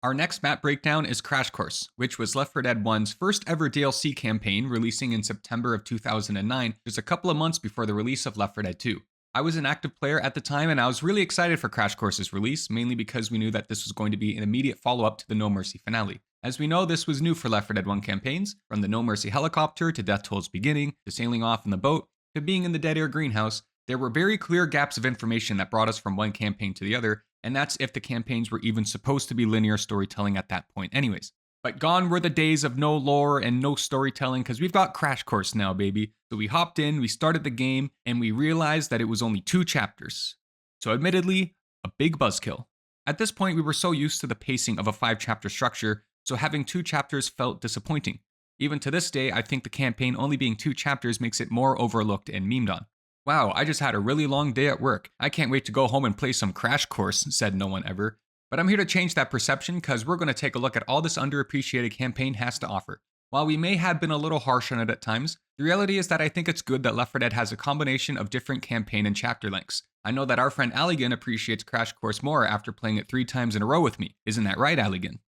Our next map breakdown is Crash Course, which was Left 4 Dead 1's first ever DLC campaign, releasing in September of 2009, just a couple of months before the release of Left 4 Dead 2. I was an active player at the time, and I was really excited for Crash Course's release, mainly because we knew that this was going to be an immediate follow-up to the No Mercy finale. As we know, this was new for Left 4 Dead 1 campaigns, from the No Mercy helicopter to Death Toll's beginning, to sailing off in the boat, to being in the Dead Air greenhouse. There were very clear gaps of information that brought us from one campaign to the other, and that's if the campaigns were even supposed to be linear storytelling at that point anyways. But gone were the days of no lore and no storytelling, because we've got Crash Course now, baby. So we hopped in, we started the game, and we realized that it was only 2 chapters. So admittedly, a big buzzkill. At this point, we were so used to the pacing of a 5-chapter structure, so having 2 chapters felt disappointing. Even to this day, I think the campaign only being 2 chapters makes it more overlooked and memed on. Wow, I just had a really long day at work. I can't wait to go home and play some Crash Course, said no one ever. But I'm here to change that perception because we're going to take a look at all this underappreciated campaign has to offer. While we may have been a little harsh on it at times, the reality is that I think it's good that Left 4 Dead has a combination of different campaign and chapter lengths. I know that our friend Alligan appreciates Crash Course more after playing it 3 times in a row with me. Isn't that right, Alligan?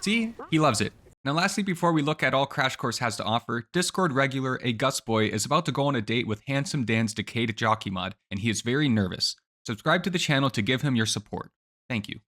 See? He loves it. Now lastly, before we look at all Crash Course has to offer, Discord regular A Gus Boy is about to go on a date with Handsome Dan's Decayed Jockey mod, and he is very nervous. Subscribe to the channel to give him your support. Thank you.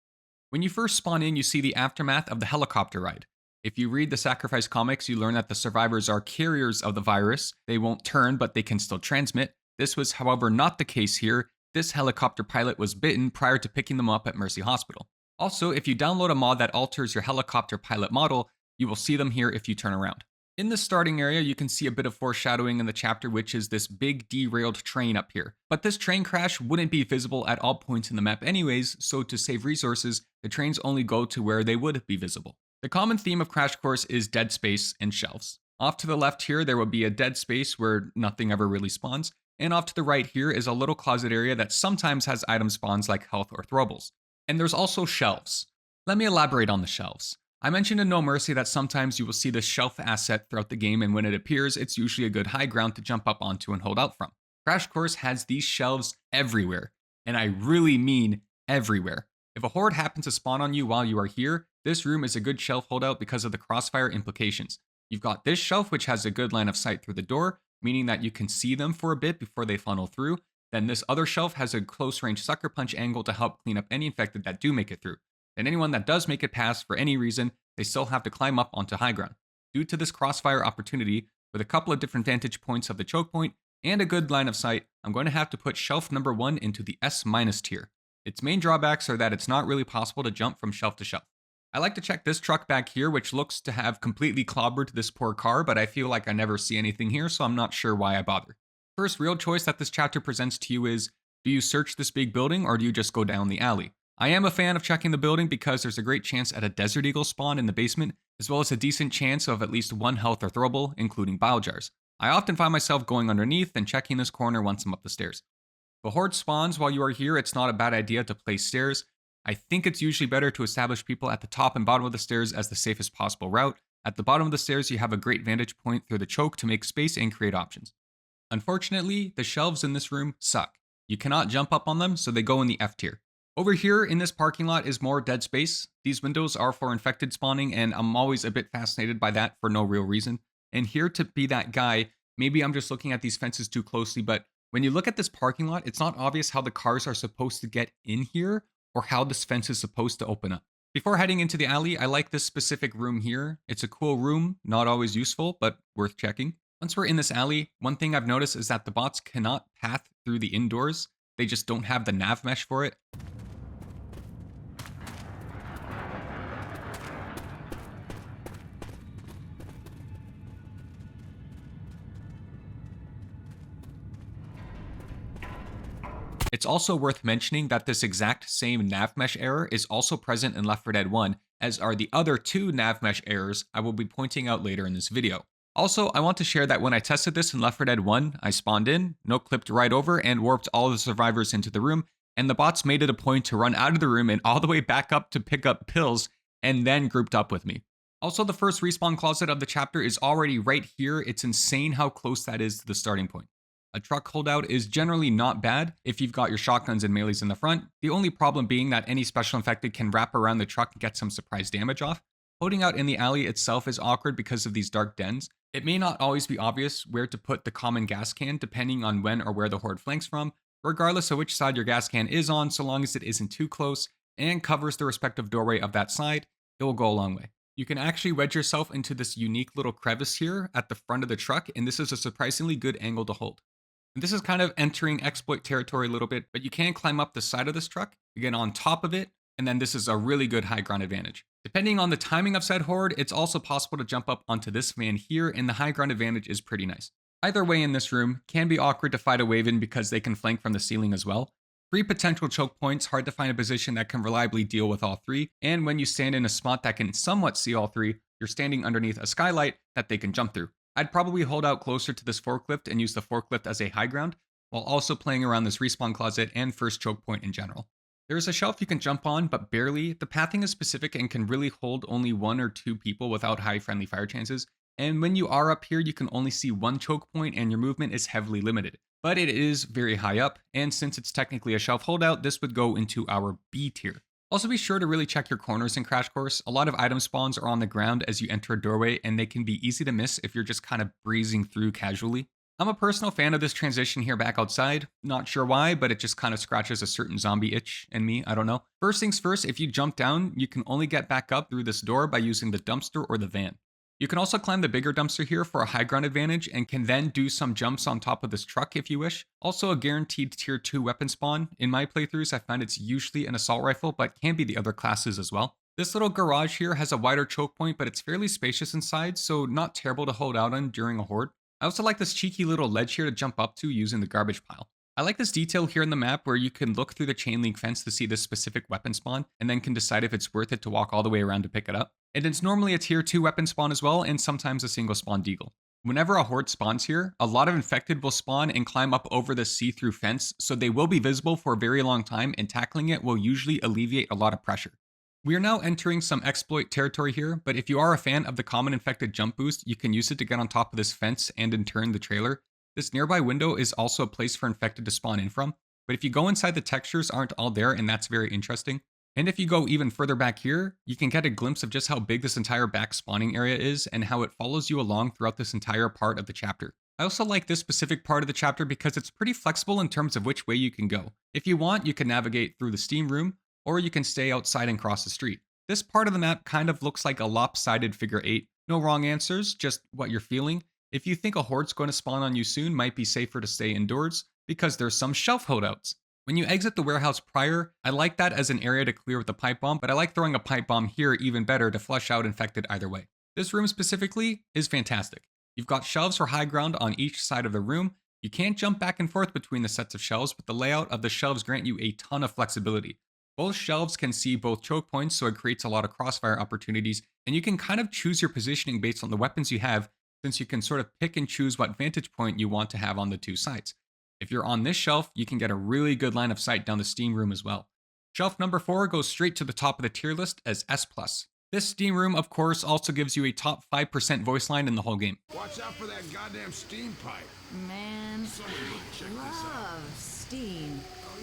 When you first spawn in, you see the aftermath of the helicopter ride. If you read the Sacrifice comics, you learn that the survivors are carriers of the virus. They won't turn, but they can still transmit. This was, however, not the case here. This helicopter pilot was bitten prior to picking them up at Mercy Hospital. Also, if you download a mod that alters your helicopter pilot model, you will see them here if you turn around. In the starting area, you can see a bit of foreshadowing in the chapter, which is this big derailed train up here. But this train crash wouldn't be visible at all points in the map anyways, so to save resources, the trains only go to where they would be visible. The common theme of Crash Course is dead space and shelves. Off to the left here, there will be a dead space where nothing ever really spawns, and off to the right here is a little closet area that sometimes has item spawns like health or throwables. And there's also shelves. Let me elaborate on the shelves. I mentioned in No Mercy that sometimes you will see this shelf asset throughout the game, and when it appears, it's usually a good high ground to jump up onto and hold out from. Crash Course has these shelves everywhere, and I really mean everywhere. If a horde happens to spawn on you while you are here, this room is a good shelf holdout because of the crossfire implications. You've got this shelf, which has a good line of sight through the door, meaning that you can see them for a bit before they funnel through. Then this other shelf has a close range sucker punch angle to help clean up any infected that do make it through. And anyone that does make it past for any reason, they still have to climb up onto high ground. Due to this crossfire opportunity, with a couple of different vantage points of the choke point and a good line of sight, I'm going to have to put shelf number 1 into the S- tier. Its main drawbacks are that it's not really possible to jump from shelf to shelf. I like to check this truck back here, which looks to have completely clobbered this poor car, but I feel like I never see anything here, so I'm not sure why I bother. First real choice that this chapter presents to you is, do you search this big building or do you just go down the alley? I am a fan of checking the building because there's a great chance at a Desert Eagle spawn in the basement, as well as a decent chance of at least 1 health or throwable, including bile jars. I often find myself going underneath and checking this corner once I'm up the stairs. If a horde spawns while you are here, it's not a bad idea to place stairs. I think it's usually better to establish people at the top and bottom of the stairs as the safest possible route. At the bottom of the stairs, you have a great vantage point through the choke to make space and create options. Unfortunately, the shelves in this room suck. You cannot jump up on them, so they go in the F tier. Over here in this parking lot is more dead space. These windows are for infected spawning, and I'm always a bit fascinated by that for no real reason. And here to be that guy, maybe I'm just looking at these fences too closely, but when you look at this parking lot, it's not obvious how the cars are supposed to get in here or how this fence is supposed to open up. Before heading into the alley, I like this specific room here. It's a cool room, not always useful, but worth checking. Once we're in this alley, one thing I've noticed is that the bots cannot path through the indoors. They just don't have the nav mesh for it. It's also worth mentioning that this exact same nav mesh error is also present in Left 4 Dead 1, as are the other 2 nav mesh errors I will be pointing out later in this video. Also, I want to share that when I tested this in Left 4 Dead 1, I spawned in, no-clipped right over, and warped all of the survivors into the room, and the bots made it a point to run out of the room and all the way back up to pick up pills, and then grouped up with me. Also, the first respawn closet of the chapter is already right here. It's insane how close that is to the starting point. A truck holdout is generally not bad if you've got your shotguns and melees in the front, the only problem being that any special infected can wrap around the truck and get some surprise damage off. Holding out in the alley itself is awkward because of these dark dens. It may not always be obvious where to put the common gas can depending on when or where the horde flanks from, regardless of which side your gas can is on, so long as it isn't too close and covers the respective doorway of that side, it will go a long way. You can actually wedge yourself into this unique little crevice here at the front of the truck, and this is a surprisingly good angle to hold. And this is kind of entering exploit territory a little bit, but you can climb up the side of this truck, you get on top of it, and then this is a really good high ground advantage. Depending on the timing of said horde, it's also possible to jump up onto this van here, and the high ground advantage is pretty nice. Either way in this room, can be awkward to fight a wave in because they can flank from the ceiling as well. 3 potential choke points, hard to find a position that can reliably deal with all 3, and when you stand in a spot that can somewhat see all 3, you're standing underneath a skylight that they can jump through. I'd probably hold out closer to this forklift and use the forklift as a high ground, while also playing around this respawn closet and first choke point in general. There is a shelf you can jump on, but barely. The pathing is specific and can really hold only 1 or 2 people without high friendly fire chances, and when you are up here, you can only see 1 choke point and your movement is heavily limited. But it is very high up, and since it's technically a shelf holdout, this would go into our B tier. Also be sure to really check your corners in Crash Course. A lot of item spawns are on the ground as you enter a doorway, and they can be easy to miss if you're just kind of breezing through casually. I'm a personal fan of this transition here back outside. Not sure why, but it just kind of scratches a certain zombie itch in me, I don't know. First things first, if you jump down, you can only get back up through this door by using the dumpster or the van. You can also climb the bigger dumpster here for a high ground advantage and can then do some jumps on top of this truck if you wish. Also a guaranteed tier 2 weapon spawn. In my playthroughs, I find it's usually an assault rifle, but can be the other classes as well. This little garage here has a wider choke point, but it's fairly spacious inside, so not terrible to hold out on during a horde. I also like this cheeky little ledge here to jump up to using the garbage pile. I like this detail here in the map where you can look through the chain link fence to see this specific weapon spawn, and then can decide if it's worth it to walk all the way around to pick it up. And it's normally a tier 2 weapon spawn as well, and sometimes a single spawn deagle. Whenever a horde spawns here, a lot of infected will spawn and climb up over the see-through fence, so they will be visible for a very long time, and tackling it will usually alleviate a lot of pressure. We are now entering some exploit territory here, but if you are a fan of the common infected jump boost, you can use it to get on top of this fence and in turn the trailer. This nearby window is also a place for infected to spawn in from, but if you go inside, the textures aren't all there, and that's very interesting. And if you go even further back here, you can get a glimpse of just how big this entire back spawning area is and how it follows you along throughout this entire part of the chapter. I also like this specific part of the chapter because it's pretty flexible in terms of which way you can go. If you want, you can navigate through the steam room, or you can stay outside and cross the street. This part of the map kind of looks like a lopsided figure 8. No wrong answers, just what you're feeling. If you think a horde's going to spawn on you soon, might be safer to stay indoors, because there's some shelf holdouts. When you exit the warehouse prior, I like that as an area to clear with a pipe bomb, but I like throwing a pipe bomb here even better to flush out infected either way. This room specifically is fantastic. You've got shelves for high ground on each side of the room. You can't jump back and forth between the sets of shelves, but the layout of the shelves grant you a ton of flexibility. Both shelves can see both choke points, so it creates a lot of crossfire opportunities, and you can kind of choose your positioning based on the weapons you have, since you can sort of pick and choose what vantage point you want to have on the 2 sides. If you're on this shelf, you can get a really good line of sight down the steam room as well. Shelf number 4 goes straight to the top of the tier list as S+. This steam room, of course, also gives you a top 5% voice line in the whole game. Watch out for that goddamn steam pipe. Man, I love steam.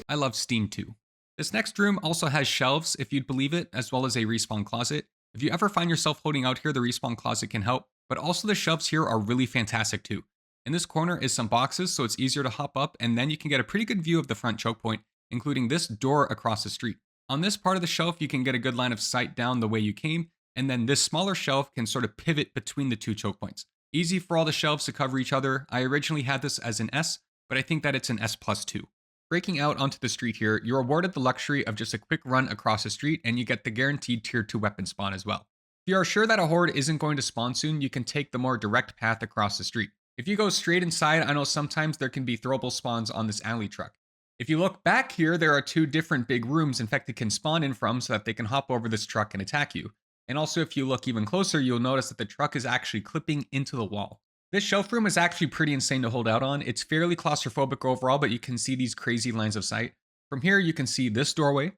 I love steam too. This next room also has shelves, if you'd believe it, as well as a respawn closet. If you ever find yourself holding out here, the respawn closet can help, but also the shelves here are really fantastic too. In this corner is some boxes, so it's easier to hop up, and then you can get a pretty good view of the front choke point, including this door across the street. On this part of the shelf, you can get a good line of sight down the way you came, and then this smaller shelf can sort of pivot between the 2 choke points. Easy for all the shelves to cover each other. I originally had this as an S, but I think that it's an S+ too. Breaking out onto the street here, you're awarded the luxury of just a quick run across the street, and you get the guaranteed tier 2 weapon spawn as well. If you are sure that a horde isn't going to spawn soon, you can take the more direct path across the street. If you go straight inside, I know sometimes there can be throwable spawns on this alley truck. If you look back here, there are 2 different big rooms infected can spawn in from so that they can hop over this truck and attack you. And also if you look even closer, you'll notice that the truck is actually clipping into the wall. This shelf room is actually pretty insane to hold out on. It's fairly claustrophobic overall, but you can see these crazy lines of sight. From here, you can see this doorway.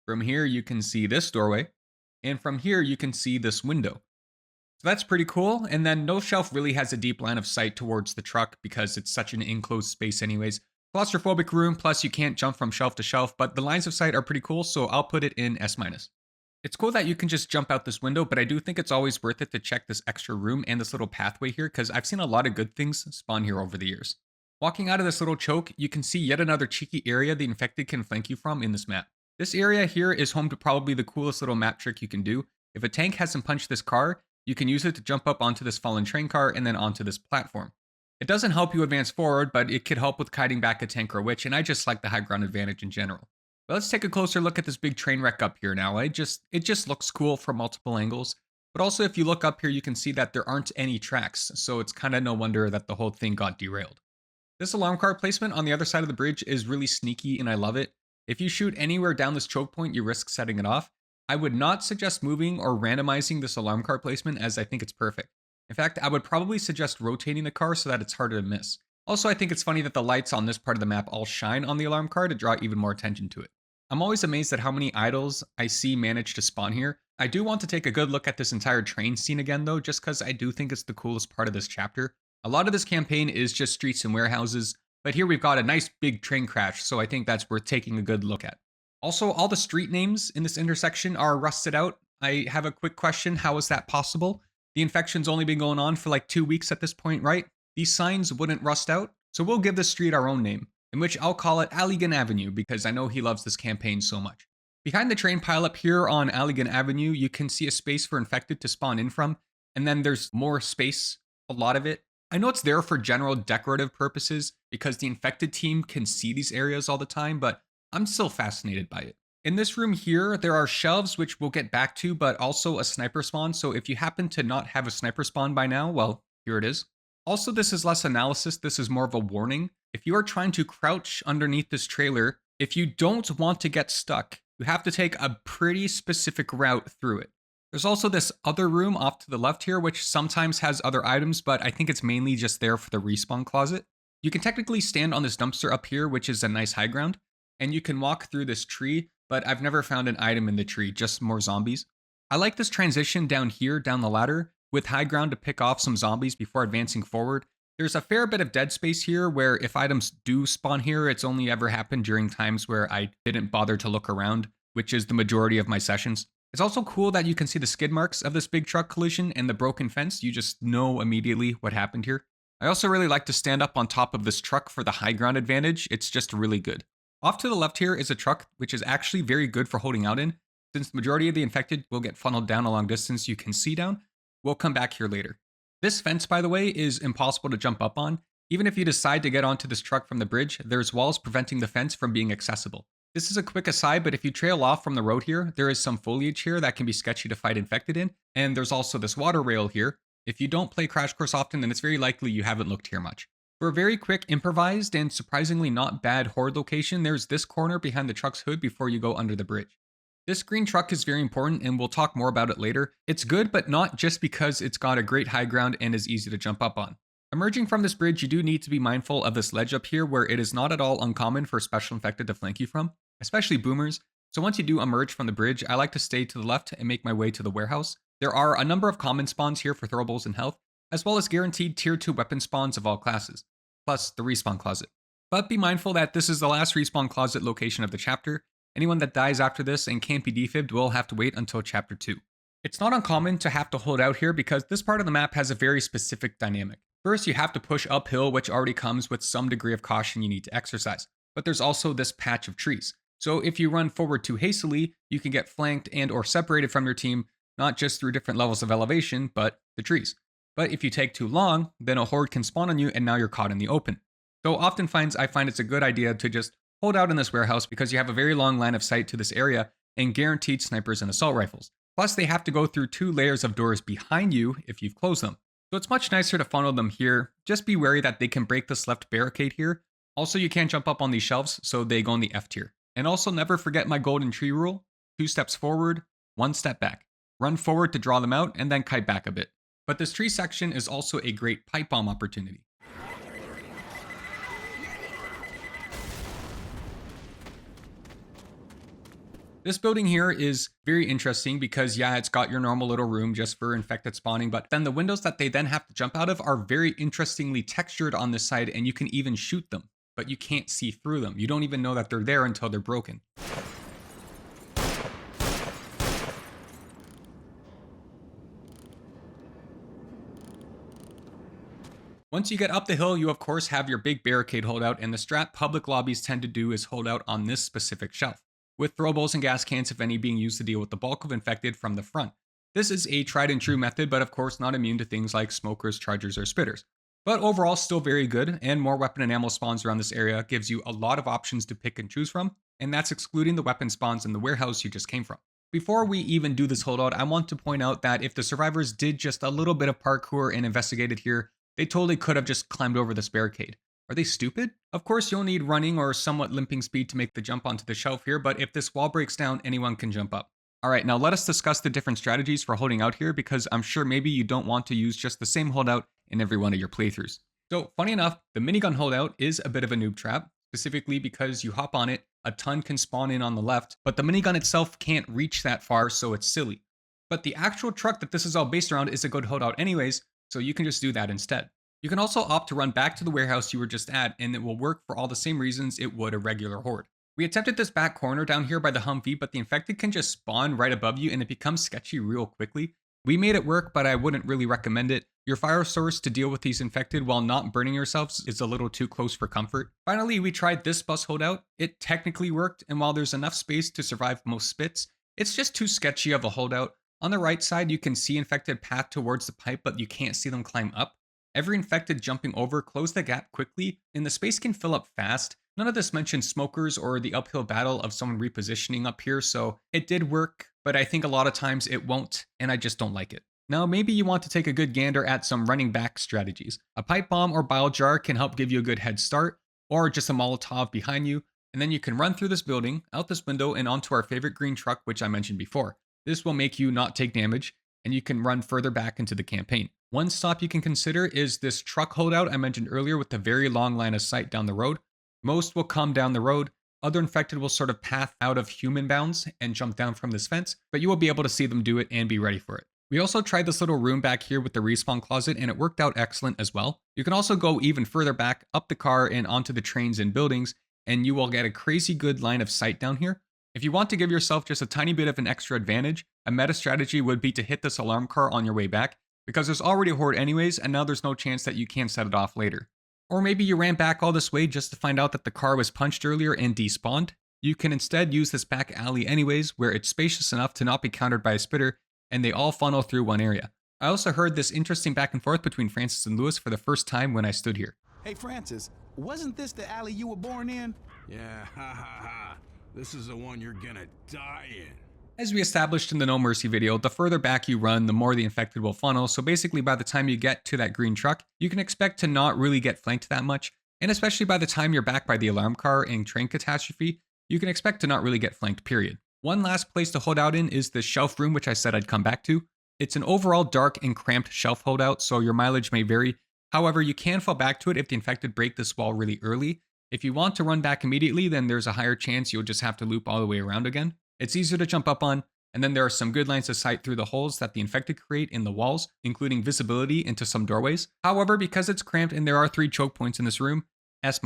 From here, you can see this doorway. And from here, you can see this window. So that's pretty cool. And then no shelf really has a deep line of sight towards the truck because it's such an enclosed space anyways. Claustrophobic room, plus you can't jump from shelf to shelf, but the lines of sight are pretty cool, so I'll put it in S-. It's cool that you can just jump out this window, but I do think it's always worth it to check this extra room and this little pathway here because I've seen a lot of good things spawn here over the years. Walking out of this little choke, you can see yet another cheeky area the infected can flank you from in this map. This area here is home to probably the coolest little map trick you can do. If a tank hasn't punched this car, you can use it to jump up onto this fallen train car and then onto this platform. It doesn't help you advance forward, but it could help with kiting back a tank or a witch, and I just like the high ground advantage in general. But let's take a closer look at this big train wreck up here now. It just looks cool from multiple angles. But also if you look up here, you can see that there aren't any tracks, so it's kind of no wonder that the whole thing got derailed. This alarm car placement on the other side of the bridge is really sneaky and I love it. If you shoot anywhere down this choke point, you risk setting it off. I would not suggest moving or randomizing this alarm car placement as I think it's perfect. In fact, I would probably suggest rotating the car so that it's harder to miss. Also, I think it's funny that the lights on this part of the map all shine on the alarm car to draw even more attention to it. I'm always amazed at how many idols I see manage to spawn here. I do want to take a good look at this entire train scene again though, just because I do think it's the coolest part of this chapter. A lot of this campaign is just streets and warehouses, but here we've got a nice big train crash, so I think that's worth taking a good look at. Also, all the street names in this intersection are rusted out. I have a quick question, how is that possible? The infection's only been going on for like 2 weeks at this point, right? These signs wouldn't rust out, so we'll give this street our own name, in which I'll call it Allegan Avenue because I know he loves this campaign so much. Behind the train pileup here on Allegan Avenue, you can see a space for infected to spawn in from, and then there's more space, a lot of it. I know it's there for general decorative purposes because the infected team can see these areas all the time, but I'm still fascinated by it. In this room here, there are shelves which we'll get back to, but also a sniper spawn, so if you happen to not have a sniper spawn by now, well, here it is. Also, this is less analysis, this is more of a warning. If you are trying to crouch underneath this trailer, if you don't want to get stuck, you have to take a pretty specific route through it. There's also this other room off to the left here, which sometimes has other items, but I think it's mainly just there for the respawn closet. You can technically stand on this dumpster up here, which is a nice high ground, and you can walk through this tree, but I've never found an item in the tree, just more zombies. I like this transition down here, down the ladder, with high ground to pick off some zombies before advancing forward. There's a fair bit of dead space here where if items do spawn here, it's only ever happened during times where I didn't bother to look around, which is the majority of my sessions. It's also cool that you can see the skid marks of this big truck collision and the broken fence. You just know immediately what happened here. I also really like to stand up on top of this truck for the high ground advantage. It's just really good. Off to the left here is a truck, which is actually very good for holding out in. Since the majority of the infected will get funneled down a long distance you can see down, we'll come back here later. This fence, by the way, is impossible to jump up on. Even if you decide to get onto this truck from the bridge, there's walls preventing the fence from being accessible. This is a quick aside, but if you trail off from the road here, there is some foliage here that can be sketchy to fight infected in, and there's also this water rail here. If you don't play Crash Course often, then it's very likely you haven't looked here much. For a very quick, improvised, and surprisingly not bad horde location, there's this corner behind the truck's hood before you go under the bridge. This green truck is very important, and we'll talk more about it later. It's good, but not just because it's got a great high ground and is easy to jump up on. Emerging from this bridge, you do need to be mindful of this ledge up here where it is not at all uncommon for special infected to flank you from, especially boomers. So once you do emerge from the bridge, I like to stay to the left and make my way to the warehouse. There are a number of common spawns here for throwables and health, as well as guaranteed tier 2 weapon spawns of all classes, plus the respawn closet. But be mindful that this is the last respawn closet location of the chapter. Anyone that dies after this and can't be defibbed will have to wait until chapter 2. It's not uncommon to have to hold out here because this part of the map has a very specific dynamic. First, you have to push uphill, which already comes with some degree of caution you need to exercise. But there's also this patch of trees. So if you run forward too hastily, you can get flanked and or separated from your team, not just through different levels of elevation, but the trees. But if you take too long, then a horde can spawn on you and now you're caught in the open. So often I find it's a good idea to just hold out in this warehouse because you have a very long line of sight to this area and guaranteed snipers and assault rifles. Plus they have to go through 2 layers of doors behind you if you've closed them. So it's much nicer to funnel them here. Just be wary that they can break this left barricade here. Also, you can't jump up on these shelves, so they go in the F tier. And also never forget my golden tree rule: 2 steps forward, 1 step back. Run forward to draw them out and then kite back a bit. But this tree section is also a great pipe bomb opportunity. This building here is very interesting because yeah, it's got your normal little room just for infected spawning, but then the windows that they then have to jump out of are very interestingly textured on this side, and you can even shoot them, but you can't see through them. You don't even know that they're there until they're broken. Once you get up the hill, you of course have your big barricade holdout, and the strat public lobbies tend to do is hold out on this specific shelf, with throwables and gas cans, if any, being used to deal with the bulk of infected from the front. This is a tried and true method, but of course not immune to things like smokers, chargers, or spitters. But overall still very good, and more weapon and ammo spawns around this area gives you a lot of options to pick and choose from, and that's excluding the weapon spawns in the warehouse you just came from. Before we even do this holdout, I want to point out that if the survivors did just a little bit of parkour and investigated here, they totally could have just climbed over this barricade. Are they stupid? Of course you'll need running or somewhat limping speed to make the jump onto the shelf here, but if this wall breaks down, anyone can jump up. Alright, now let us discuss the different strategies for holding out here, because I'm sure maybe you don't want to use just the same holdout in every one of your playthroughs. So funny enough, the minigun holdout is a bit of a noob trap, specifically because you hop on it, a ton can spawn in on the left, but the minigun itself can't reach that far, so it's silly. But the actual truck that this is all based around is a good holdout anyways, so you can just do that instead. You can also opt to run back to the warehouse you were just at, and it will work for all the same reasons it would a regular horde. We attempted this back corner down here by the Humvee, but the infected can just spawn right above you and it becomes sketchy real quickly. We made it work, but I wouldn't really recommend it. Your fire source to deal with these infected while not burning yourselves is a little too close for comfort. Finally, we tried this bus holdout. It technically worked, and while there's enough space to survive most spits, it's just too sketchy of a holdout. On the right side, you can see infected path towards the pipe, but you can't see them climb up. Every infected jumping over close the gap quickly, and the space can fill up fast. None of this mentions smokers or the uphill battle of someone repositioning up here, so it did work, but I think a lot of times it won't, and I just don't like it. Now, maybe you want to take a good gander at some running back strategies. A pipe bomb or bile jar can help give you a good head start, or just a Molotov behind you, and then you can run through this building, out this window, and onto our favorite green truck, which I mentioned before. This will make you not take damage, and you can run further back into the campaign. One stop you can consider is this truck holdout I mentioned earlier with the very long line of sight down the road. Most will come down the road. Other infected will sort of path out of human bounds and jump down from this fence, but you will be able to see them do it and be ready for it. We also tried this little room back here with the respawn closet, and it worked out excellent as well. You can also go even further back, up the car and onto the trains and buildings, and you will get a crazy good line of sight down here. If you want to give yourself just a tiny bit of an extra advantage, a meta strategy would be to hit this alarm car on your way back, because there's already a horde anyways, and now there's no chance that you can set it off later. Or maybe you ran back all this way just to find out that the car was punched earlier and despawned. You can instead use this back alley anyways, where it's spacious enough to not be countered by a spitter, and they all funnel through one area. I also heard this interesting back and forth between Francis and Lewis for the first time when I stood here. Hey Francis, wasn't this the alley you were born in? Yeah, ha ha ha. This is the one you're gonna die in. As we established in the No Mercy video, the further back you run, the more the infected will funnel, so basically by the time you get to that green truck, you can expect to not really get flanked that much, and especially by the time you're back by the alarm car and train catastrophe, you can expect to not really get flanked, period. One last place to hold out in is the shelf room, which I said I'd come back to. It's an overall dark and cramped shelf holdout, so your mileage may vary. However, you can fall back to it if the infected break this wall really early. If you want to run back immediately, then there's a higher chance you'll just have to loop all the way around again. It's easier to jump up on, and then there are some good lines of sight through the holes that the infected create in the walls, including visibility into some doorways. However, because it's cramped and there are 3 choke points in this room, S-.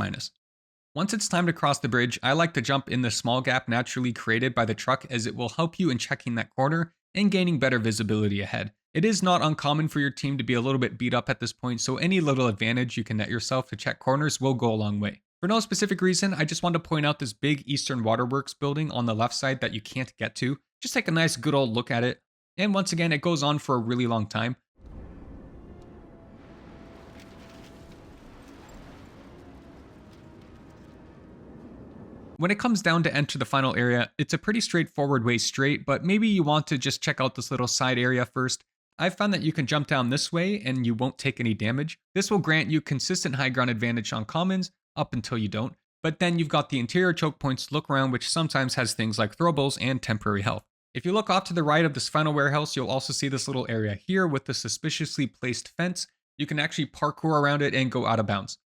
Once it's time to cross the bridge, I like to jump in the small gap naturally created by the truck, as it will help you in checking that corner and gaining better visibility ahead. It is not uncommon for your team to be a little bit beat up at this point, so any little advantage you can net yourself to check corners will go a long way. For no specific reason, I just want to point out this big Eastern Waterworks building on the left side that you can't get to. Just take a nice good old look at it. And once again, it goes on for a really long time. When it comes down to enter the final area, it's a pretty straightforward way straight, but maybe you want to just check out this little side area first. I've found that you can jump down this way and you won't take any damage. This will grant you consistent high ground advantage on commons, up until you don't. But then you've got the interior choke points to look around, which sometimes has things like throwables and temporary health. If you look off to the right of this final warehouse, you'll also see this little area here with the suspiciously placed fence. You can actually parkour around it and go out of bounds.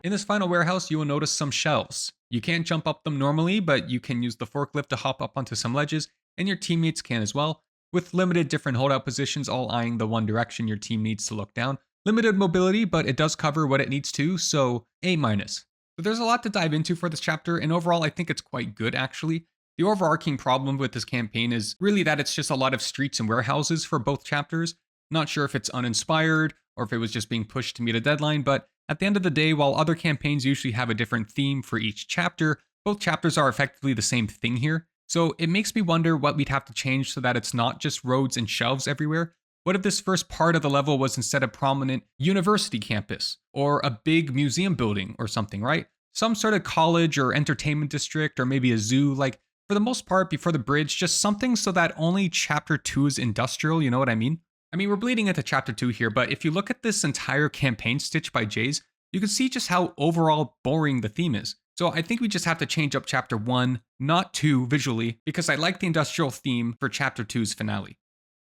In this final warehouse, you will notice some shelves. You can't jump up them normally, but you can use the forklift to hop up onto some ledges, and your teammates can as well, with limited different holdout positions all eyeing the one direction your team needs to look down. Limited mobility, but it does cover what it needs to, so A-. So there's a lot to dive into for this chapter, and overall I think it's quite good actually. The overarching problem with this campaign is really that it's just a lot of streets and warehouses for both chapters. Not sure if it's uninspired, or if it was just being pushed to meet a deadline, but at the end of the day, while other campaigns usually have a different theme for each chapter, both chapters are effectively the same thing here. So it makes me wonder what we'd have to change so that it's not just roads and shelves everywhere. What if this first part of the level was instead a prominent university campus, or a big museum building or something, right? Some sort of college or entertainment district, or maybe a zoo, like for the most part before the bridge, just something so that only chapter 2 is industrial, you know what I mean? We're bleeding into chapter 2 here, but if you look at this entire campaign stitch by JaiZ, you can see just how overall boring the theme is. So I think we just have to change up chapter 1, not 2 visually, because I like the industrial theme for chapter 2's finale.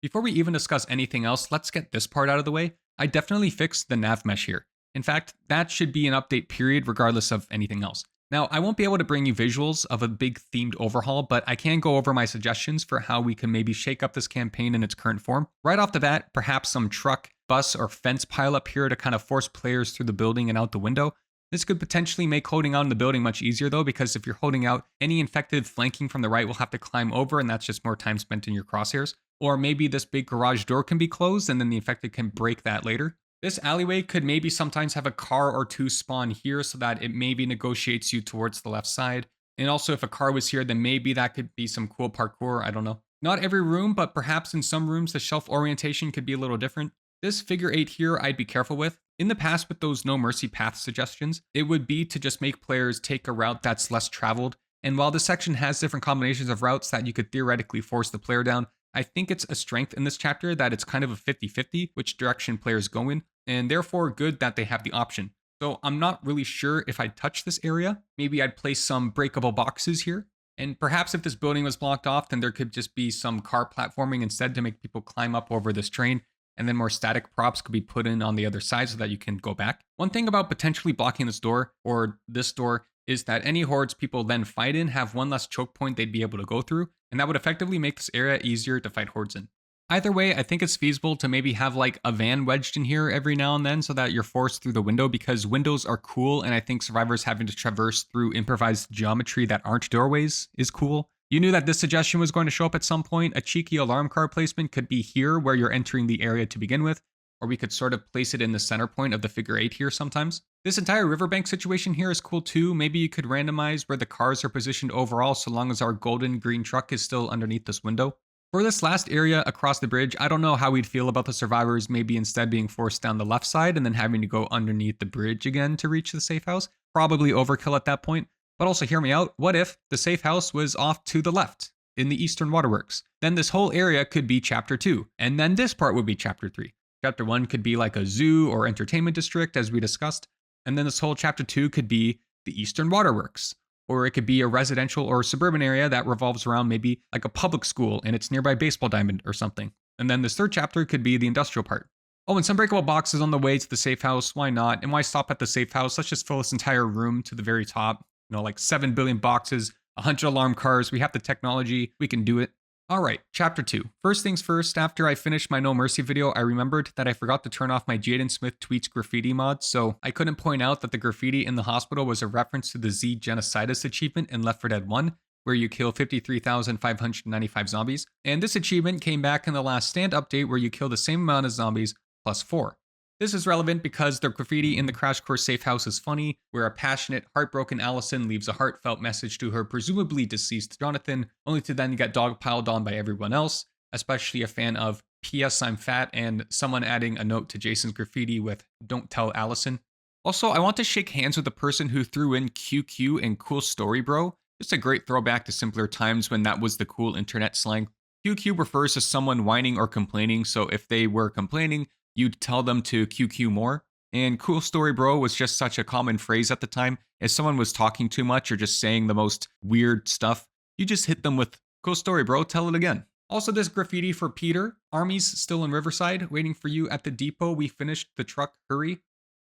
Before we even discuss anything else, let's get this part out of the way. I definitely fixed the nav mesh here. In fact, that should be an update period regardless of anything else. Now, I won't be able to bring you visuals of a big themed overhaul, but I can go over my suggestions for how we can maybe shake up this campaign in its current form. Right off the bat, perhaps some truck, bus, or fence pile up here to kind of force players through the building and out the window. This could potentially make holding out in the building much easier though, because if you're holding out, any infected flanking from the right will have to climb over, and that's just more time spent in your crosshairs. Or maybe this big garage door can be closed and then the infected can break that later. This alleyway could maybe sometimes have a car or two spawn here so that it maybe negotiates you towards the left side. And also if a car was here, then maybe that could be some cool parkour, I don't know. Not every room, but perhaps in some rooms the shelf orientation could be a little different. This figure 8 here I'd be careful with. In the past with those no mercy path suggestions, it would be to just make players take a route that's less traveled. And while this section has different combinations of routes that you could theoretically force the player down, I think it's a strength in this chapter that it's kind of a 50-50 which direction players go in, and therefore good that they have the option. So I'm not really sure if I'd touch this area. Maybe I'd place some breakable boxes here. And perhaps if this building was blocked off, then there could just be some car platforming instead to make people climb up over this train. And then more static props could be put in on the other side so that you can go back. One thing about potentially blocking this door, or this door, is that any hordes people then fight in have one less choke point they'd be able to go through, and that would effectively make this area easier to fight hordes in. Either way, I think it's feasible to maybe have like a van wedged in here every now and then so that you're forced through the window, because windows are cool, and I think survivors having to traverse through improvised geometry that aren't doorways is cool. You knew that this suggestion was going to show up at some point. A cheeky alarm card placement could be here where you're entering the area to begin with, or we could sort of place it in the center point of the figure 8 here sometimes. This entire riverbank situation here is cool too. Maybe you could randomize where the cars are positioned overall so long as our golden green truck is still underneath this window. For this last area across the bridge, I don't know how we'd feel about the survivors maybe instead being forced down the left side and then having to go underneath the bridge again to reach the safe house. Probably overkill at that point. But also hear me out, what if the safe house was off to the left in the Eastern Waterworks? Then this whole area could be chapter 2, and then this part would be chapter 3. Chapter 1 could be like a zoo or entertainment district as we discussed, and then this whole chapter 2 could be the Eastern Waterworks. Or it could be a residential or suburban area that revolves around maybe like a public school and its nearby baseball diamond or something. And then this third chapter could be the industrial part. Oh, and some breakable boxes on the way to the safe house, why not? And why stop at the safe house? Let's just fill this entire room to the very top. You know, like 7 billion boxes, 100 alarm cars, we have the technology, we can do it. Alright, chapter 2. First things first, after I finished my No Mercy video, I remembered that I forgot to turn off my Jaden Smith tweets graffiti mod, so I couldn't point out that the graffiti in the hospital was a reference to the Z Genocidus achievement in Left 4 Dead 1, where you kill 53,595 zombies, and this achievement came back in the Last Stand update where you kill the same amount of zombies plus 4. This is relevant because the graffiti in the Crash Course safe house is funny, where a passionate, heartbroken Allison leaves a heartfelt message to her presumably deceased Jonathan, only to then get dogpiled on by everyone else, especially a fan of P.S. I'm fat and someone adding a note to Jason's graffiti with "Don't tell Allison." Also, I want to shake hands with the person who threw in QQ and cool story bro. Just a great throwback to simpler times when that was the cool internet slang. QQ refers to someone whining or complaining, so if they were complaining, you'd tell them to QQ more. And cool story bro was just such a common phrase at the time. If someone was talking too much or just saying the most weird stuff, you just hit them with "Cool story bro, tell it again." Also, this graffiti for Peter. Army's still in Riverside, waiting for you at the depot. We finished the truck, hurry.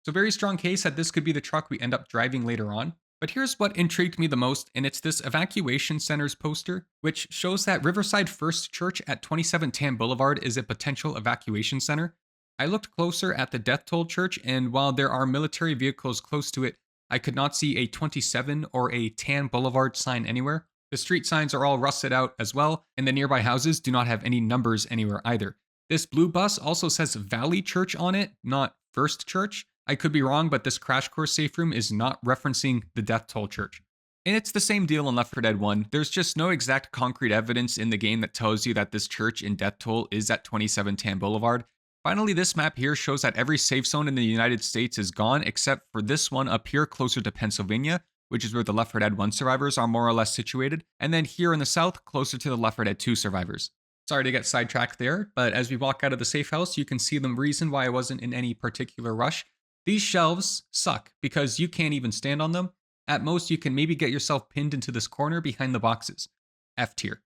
So very strong case that this could be the truck we end up driving later on. But here's what intrigued me the most, and it's this evacuation centers poster, which shows that Riverside First Church at 27 Tam Boulevard is a potential evacuation center. I looked closer at the Death Toll Church, and while there are military vehicles close to it, I could not see a 27 or a Tan Boulevard sign anywhere. The street signs are all rusted out as well, and the nearby houses do not have any numbers anywhere either. This blue bus also says Valley Church on it, not First Church. I could be wrong, but this crash course safe room is not referencing the Death Toll Church. And it's the same deal in Left 4 Dead 1. There's just no exact concrete evidence in the game that tells you that this church in Death Toll is at 27 Tam Boulevard. Finally, this map here shows that every safe zone in the United States is gone except for this one up here closer to Pennsylvania, which is where the Left 4 Dead 1 survivors are more or less situated, and then here in the south, closer to the Left 4 Dead 2 survivors. Sorry to get sidetracked there, but as we walk out of the safe house, you can see the reason why I wasn't in any particular rush. These shelves suck because you can't even stand on them. At most, you can maybe get yourself pinned into this corner behind the boxes. F tier.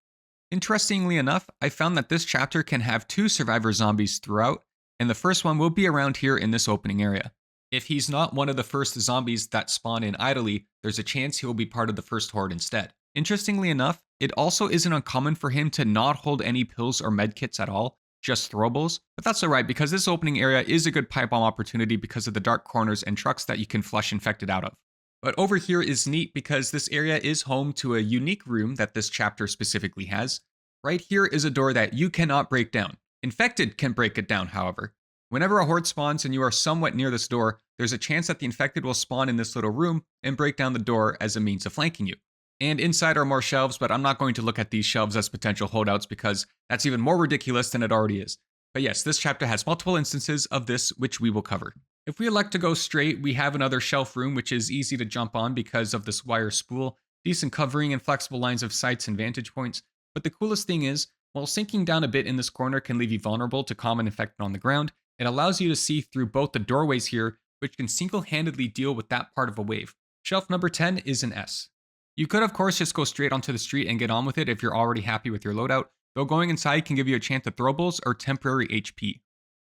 Interestingly enough, I found that this chapter can have 2 survivor zombies throughout, and the first one will be around here in this opening area. If he's not one of the first zombies that spawn in idly, there's a chance he will be part of the first horde instead. Interestingly enough, it also isn't uncommon for him to not hold any pills or medkits at all, just throwables, but that's alright because this opening area is a good pipe bomb opportunity because of the dark corners and trucks that you can flush infected out of. But over here is neat because this area is home to a unique room that this chapter specifically has. Right here is a door that you cannot break down. Infected can break it down, however. Whenever a horde spawns and you are somewhat near this door, there's a chance that the infected will spawn in this little room and break down the door as a means of flanking you. And inside are more shelves, but I'm not going to look at these shelves as potential holdouts because that's even more ridiculous than it already is. But yes, this chapter has multiple instances of this, which we will cover. If we elect to go straight, we have another shelf room, which is easy to jump on because of this wire spool, decent covering and flexible lines of sights and vantage points. But the coolest thing is, while sinking down a bit in this corner can leave you vulnerable to common infected on the ground, it allows you to see through both the doorways here, which can single-handedly deal with that part of a wave. Shelf number 10 is an S. You could of course just go straight onto the street and get on with it if you're already happy with your loadout, though going inside can give you a chance at throwables or temporary HP.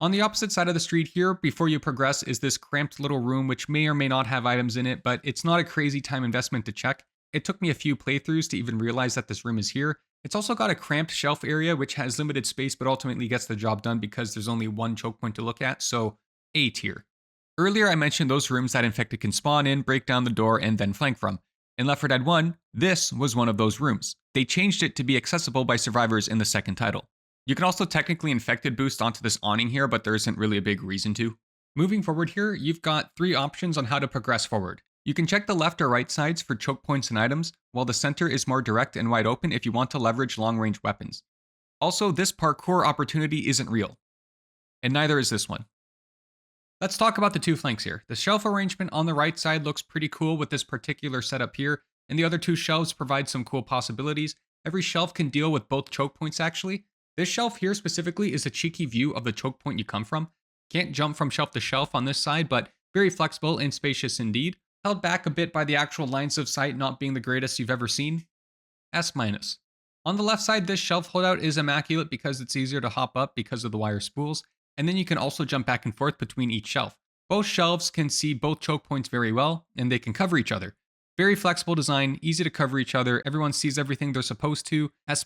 On the opposite side of the street here, before you progress, is this cramped little room which may or may not have items in it, but it's not a crazy time investment to check. It took me a few playthroughs to even realize that this room is here. It's also got a cramped shelf area which has limited space but ultimately gets the job done because there's only one choke point to look at, so A tier. Earlier I mentioned those rooms that infected can spawn in, break down the door, and then flank from. In Left 4 Dead 1, this was one of those rooms. They changed it to be accessible by survivors in the second title. You can also technically infected boost onto this awning here, but there isn't really a big reason to. Moving forward here, you've got 3 options on how to progress forward. You can check the left or right sides for choke points and items, while the center is more direct and wide open if you want to leverage long-range weapons. Also, this parkour opportunity isn't real, and neither is this one. Let's talk about the 2 flanks here. The shelf arrangement on the right side looks pretty cool with this particular setup here, and the other 2 shelves provide some cool possibilities. Every shelf can deal with both choke points actually. This shelf here specifically is a cheeky view of the choke point you come from. Can't jump from shelf to shelf on this side, but very flexible and spacious indeed. Held back a bit by the actual lines of sight not being the greatest you've ever seen. S-. On the left side, this shelf holdout is immaculate because it's easier to hop up because of the wire spools, and then you can also jump back and forth between each shelf. Both shelves can see both choke points very well, and they can cover each other. Very flexible design, easy to cover each other, everyone sees everything they're supposed to. S+.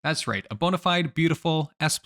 That's right, a bona fide, beautiful S+.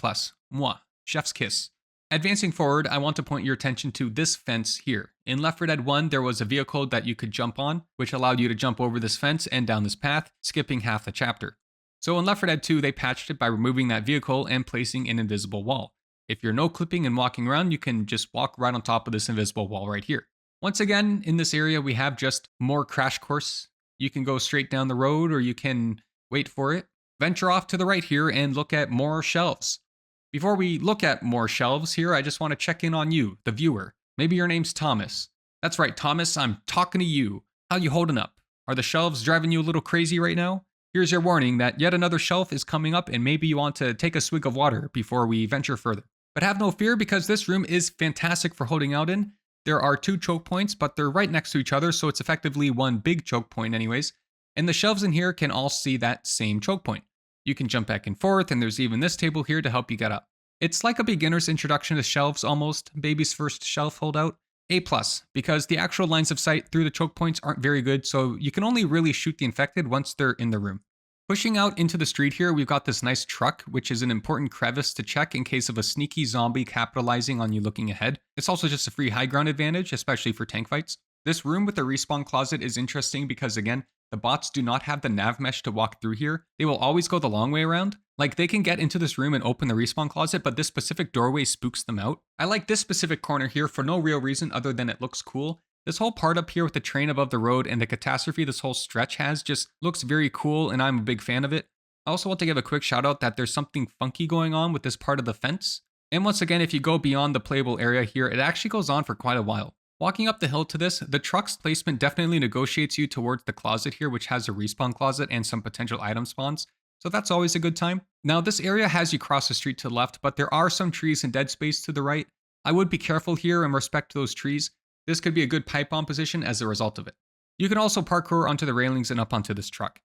Mwah. Chef's kiss. Advancing forward, I want to point your attention to this fence here. In Left 4 Dead 1, there was a vehicle that you could jump on, which allowed you to jump over this fence and down this path, skipping half the chapter. So in Left 4 Dead 2, they patched it by removing that vehicle and placing an invisible wall. If you're no clipping and walking around, you can just walk right on top of this invisible wall right here. Once again, in this area, we have just more crash course. You can go straight down the road or you can wait for it. Venture off to the right here and look at more shelves. Before we look at more shelves here, I just want to check in on you, the viewer. Maybe your name's Thomas. That's right, Thomas, I'm talking to you. How you holding up? Are the shelves driving you a little crazy right now? Here's your warning that yet another shelf is coming up and maybe you want to take a swig of water before we venture further. But have no fear because this room is fantastic for holding out in. There are 2 choke points, but they're right next to each other, so it's effectively one big choke point anyways. And the shelves in here can all see that same choke point. You can jump back and forth, and there's even this table here to help you get up. It's like a beginner's introduction to shelves almost, baby's first shelf holdout. A+, because the actual lines of sight through the choke points aren't very good, so you can only really shoot the infected once they're in the room. Pushing out into the street here, we've got this nice truck, which is an important crevice to check in case of a sneaky zombie capitalizing on you looking ahead. It's also just a free high ground advantage, especially for tank fights. This room with the respawn closet is interesting because, again, the bots do not have the nav mesh to walk through here. They will always go the long way around. Like, they can get into this room and open the respawn closet, but this specific doorway spooks them out. I like this specific corner here for no real reason other than it looks cool. This whole part up here with the train above the road and the catastrophe this whole stretch has just looks very cool, and I'm a big fan of it. I also want to give a quick shout out that there's something funky going on with this part of the fence. And once again, if you go beyond the playable area here, it actually goes on for quite a while. Walking up the hill to this, the truck's placement definitely negotiates you towards the closet here, which has a respawn closet and some potential item spawns. So that's always a good time. Now, this area has you cross the street to the left, but there are some trees and dead space to the right. I would be careful here and respect those trees. This could be a good pipe bomb position as a result of it. You can also parkour onto the railings and up onto this truck.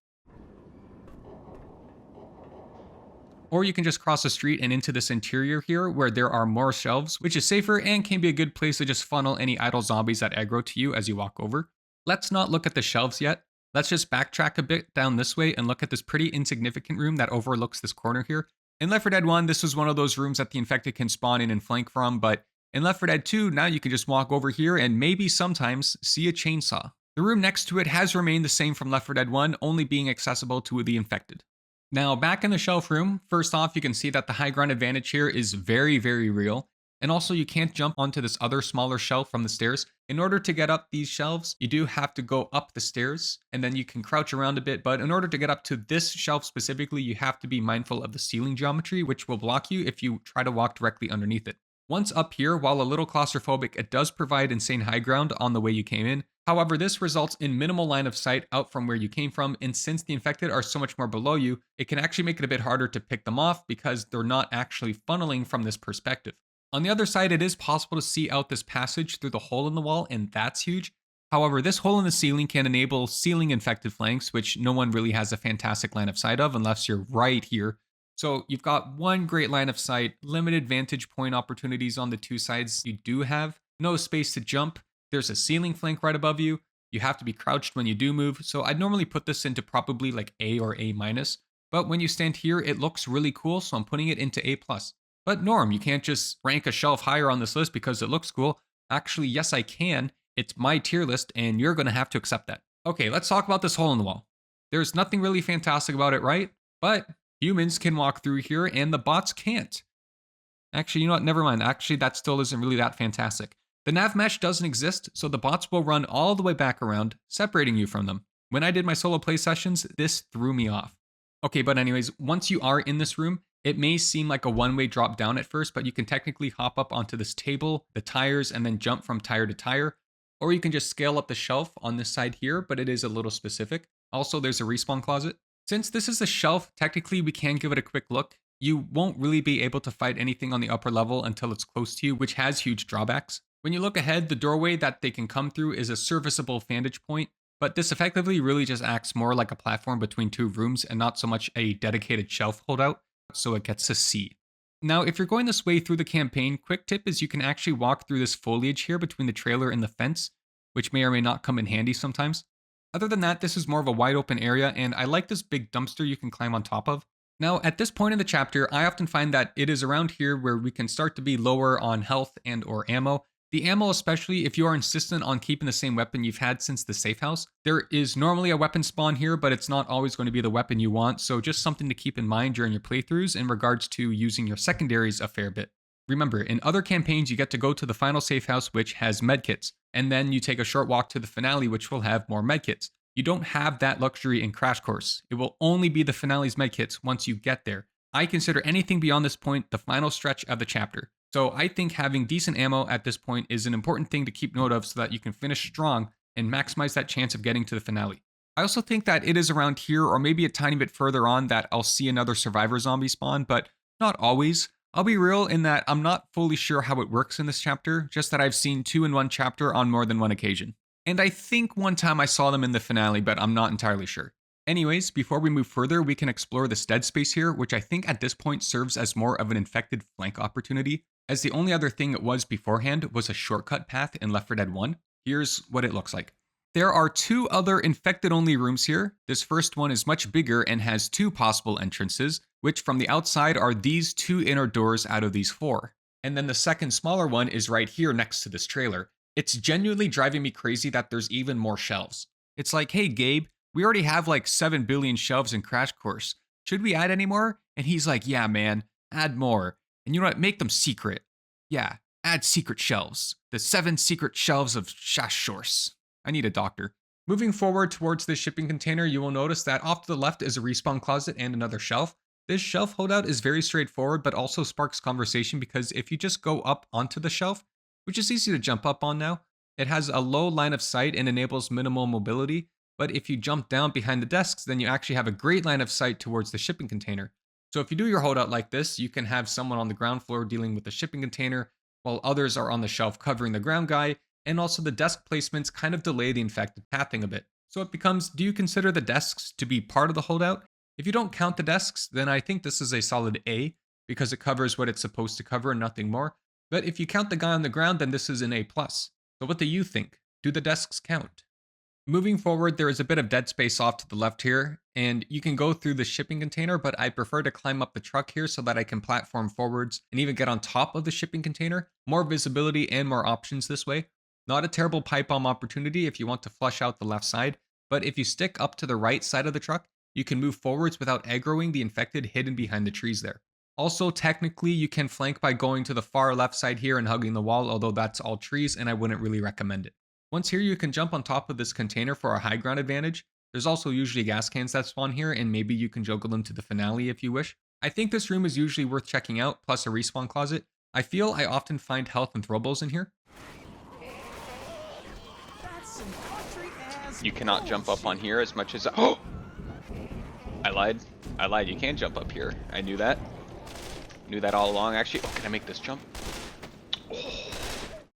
Or you can just cross the street and into this interior here where there are more shelves, which is safer and can be a good place to just funnel any idle zombies that aggro to you as you walk over. Let's not look at the shelves yet. Let's just backtrack a bit down this way and look at this pretty insignificant room that overlooks this corner here. In Left 4 Dead 1, this was one of those rooms that the infected can spawn in and flank from, but in Left 4 Dead 2, now you can just walk over here and maybe sometimes see a chainsaw. The room next to it has remained the same from Left 4 Dead 1, only being accessible to the infected. Now, back in the shelf room, first off, you can see that the high ground advantage here is very, very real. And also, you can't jump onto this other smaller shelf from the stairs. In order to get up these shelves, you do have to go up the stairs, and then you can crouch around a bit. But in order to get up to this shelf specifically, you have to be mindful of the ceiling geometry, which will block you if you try to walk directly underneath it. Once up here, while a little claustrophobic, it does provide insane high ground on the way you came in. However, this results in minimal line of sight out from where you came from, and since the infected are so much more below you, it can actually make it a bit harder to pick them off because they're not actually funneling from this perspective. On the other side, it is possible to see out this passage through the hole in the wall, and that's huge. However, this hole in the ceiling can enable ceiling infected flanks, which no one really has a fantastic line of sight of unless you're right here. So you've got one great line of sight, limited vantage point opportunities on the two sides you do have, no space to jump. There's a ceiling flank right above you. You have to be crouched when you do move. So I'd normally put this into probably like A or A-. But when you stand here, it looks really cool. So I'm putting it into A+. But Norm, you can't just rank a shelf higher on this list because it looks cool. Actually, yes, I can. It's my tier list and you're going to have to accept that. Okay, let's talk about this hole in the wall. There's nothing really fantastic about it, right? But humans can walk through here and the bots can't. Actually, you know what? Never mind. Actually, that still isn't really that fantastic. The nav mesh doesn't exist, so the bots will run all the way back around, separating you from them. When I did my solo play sessions, this threw me off. Okay, but anyways, once you are in this room, it may seem like a one-way drop down at first, but you can technically hop up onto this table, the tires, and then jump from tire to tire. Or you can just scale up the shelf on this side here, but it is a little specific. Also, there's a respawn closet. Since this is a shelf, technically we can give it a quick look. You won't really be able to fight anything on the upper level until it's close to you, which has huge drawbacks. When you look ahead, the doorway that they can come through is a serviceable vantage point, but this effectively really just acts more like a platform between two rooms and not so much a dedicated shelf holdout, so it gets a C. Now, if you're going this way through the campaign, quick tip is you can actually walk through this foliage here between the trailer and the fence, which may or may not come in handy sometimes. Other than that, this is more of a wide open area, and I like this big dumpster you can climb on top of. Now, at this point in the chapter, I often find that it is around here where we can start to be lower on health and or ammo. The ammo, especially if you are insistent on keeping the same weapon you've had since the safe house. There is normally a weapon spawn here, but it's not always going to be the weapon you want, so just something to keep in mind during your playthroughs in regards to using your secondaries a fair bit. Remember, in other campaigns, you get to go to the final safe house, which has medkits, and then you take a short walk to the finale, which will have more medkits. You don't have that luxury in Crash Course. It will only be the finale's medkits once you get there. I consider anything beyond this point the final stretch of the chapter. So I think having decent ammo at this point is an important thing to keep note of so that you can finish strong and maximize that chance of getting to the finale. I also think that it is around here or maybe a tiny bit further on that I'll see another survivor zombie spawn, but not always. I'll be real in that I'm not fully sure how it works in this chapter, just that I've seen 2 in one chapter on more than one occasion. And I think one time I saw them in the finale, but I'm not entirely sure. Anyways, before we move further, we can explore this dead space here, which I think at this point serves as more of an infected flank opportunity. as the only other thing it was beforehand was a shortcut path in Left 4 Dead 1. Here's what it looks like. There are 2 other infected-only rooms here. This first one is much bigger and has 2 possible entrances, which from the outside are these 2 inner doors out of these 4. And then the second smaller one is right here next to this trailer. It's genuinely driving me crazy that there's even more shelves. It's like, hey Gabe, we already have like 7 billion shelves in Crash Course. Should we add any more? And he's like, yeah man, add more. And you know what, make them secret. Yeah, add secret shelves. The 7 secret shelves of Crash Course. I need a doctor. Moving forward towards this shipping container, you will notice that off to the left is a respawn closet and another shelf. This shelf holdout is very straightforward, but also sparks conversation because if you just go up onto the shelf, which is easy to jump up on now, it has a low line of sight and enables minimal mobility. But if you jump down behind the desks, then you actually have a great line of sight towards the shipping container. So if you do your holdout like this, you can have someone on the ground floor dealing with the shipping container, while others are on the shelf covering the ground guy. And also the desk placements kind of delay the infected pathing a bit. So it becomes, do you consider the desks to be part of the holdout? If you don't count the desks, then I think this is a solid A, because it covers what it's supposed to cover and nothing more. But if you count the guy on the ground, then this is an A+. So what do you think? Do the desks count? Moving forward, there is a bit of dead space off to the left here, and you can go through the shipping container, but I prefer to climb up the truck here so that I can platform forwards and even get on top of the shipping container. More visibility and more options this way. Not a terrible pipe bomb opportunity if you want to flush out the left side, but if you stick up to the right side of the truck, you can move forwards without aggroing the infected hidden behind the trees there. Also, technically, you can flank by going to the far left side here and hugging the wall, although that's all trees and I wouldn't really recommend it. Once here, you can jump on top of this container for a high ground advantage. There's also usually gas cans that spawn here, and maybe you can juggle them to the finale if you wish. I think this room is usually worth checking out, plus a respawn closet. I feel I often find health and throwables in here. You cannot jump up on here as much as oh! I lied. You can't jump up here. I knew that. Knew that all along, actually. Oh, can I make this jump?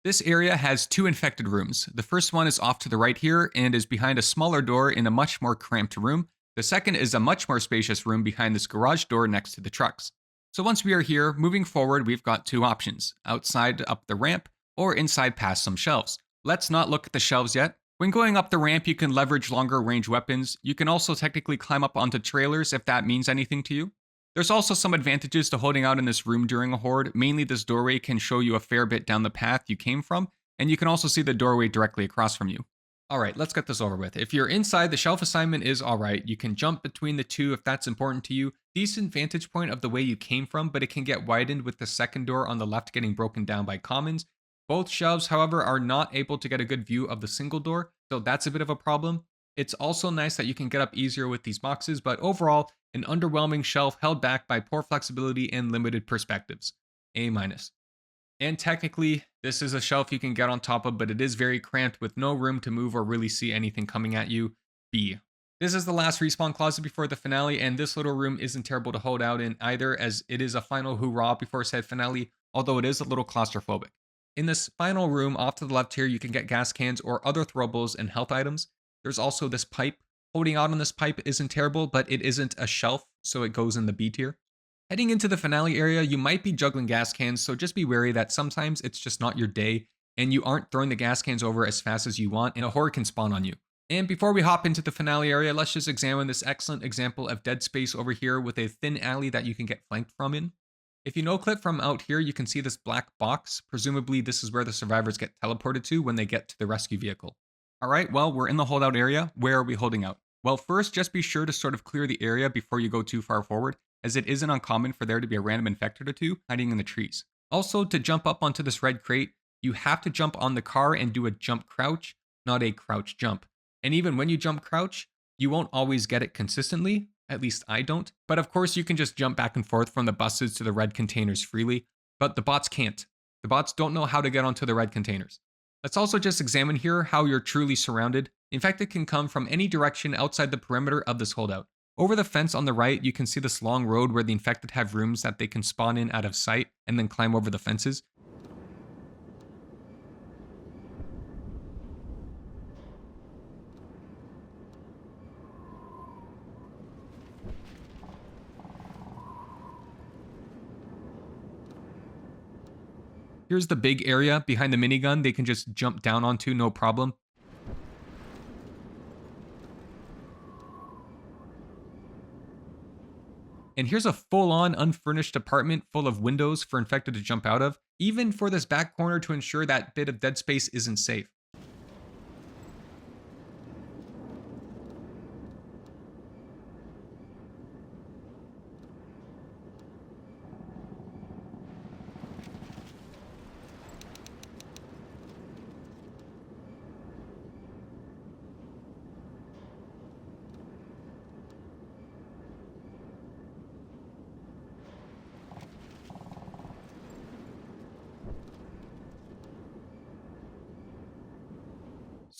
This area has 2 infected rooms. The first one is off to the right here and is behind a smaller door in a much more cramped room. The second is a much more spacious room behind this garage door next to the trucks. So once we are here, moving forward, we've got 2 options. Outside up the ramp or inside past some shelves. Let's not look at the shelves yet. When going up the ramp, you can leverage longer range weapons. You can also technically climb up onto trailers if that means anything to you. There's also some advantages to holding out in this room during a horde. Mainly this doorway can show you a fair bit down the path you came from, and you can also see the doorway directly across from you. Alright, let's get this over with. If you're inside, the shelf assignment is alright. You can jump between the 2 if that's important to you. Decent vantage point of the way you came from, but it can get widened with the second door on the left getting broken down by commons. Both shelves, however, are not able to get a good view of the single door, so that's a bit of a problem. It's also nice that you can get up easier with these boxes, but overall, an underwhelming shelf held back by poor flexibility and limited perspectives. A-. And technically, this is a shelf you can get on top of, but it is very cramped with no room to move or really see anything coming at you. B. This is the last respawn closet before the finale, and this little room isn't terrible to hold out in either, as it is a final hoorah before said finale, although it is a little claustrophobic. In this final room off to the left here, you can get gas cans or other throwables and health items. There's also this pipe. Holding out on this pipe isn't terrible, but it isn't a shelf, so it goes in the B tier. Heading into the finale area, you might be juggling gas cans, so just be wary that sometimes it's just not your day, and you aren't throwing the gas cans over as fast as you want, and a horde can spawn on you. And before we hop into the finale area, let's just examine this excellent example of dead space over here with a thin alley that you can get flanked from in. If you no-clip from out here, you can see this black box. Presumably, this is where the survivors get teleported to when they get to the rescue vehicle. Alright, well, we're in the holdout area. Where are we holding out? Well, first, just be sure to sort of clear the area before you go too far forward, as it isn't uncommon for there to be a random infected or 2 hiding in the trees. Also, to jump up onto this red crate, you have to jump on the car and do a jump crouch, not a crouch jump. And even when you jump crouch, you won't always get it consistently. At least I don't. But of course, you can just jump back and forth from the buses to the red containers freely, but the bots can't. The bots don't know how to get onto the red containers. Let's also just examine here how you're truly surrounded. Infected can come from any direction outside the perimeter of this holdout. Over the fence on the right, you can see this long road where the infected have rooms that they can spawn in out of sight and then climb over the fences. Here's the big area behind the minigun they can just jump down onto, no problem. And here's a full-on unfurnished apartment full of windows for infected to jump out of, even for this back corner to ensure that bit of dead space isn't safe.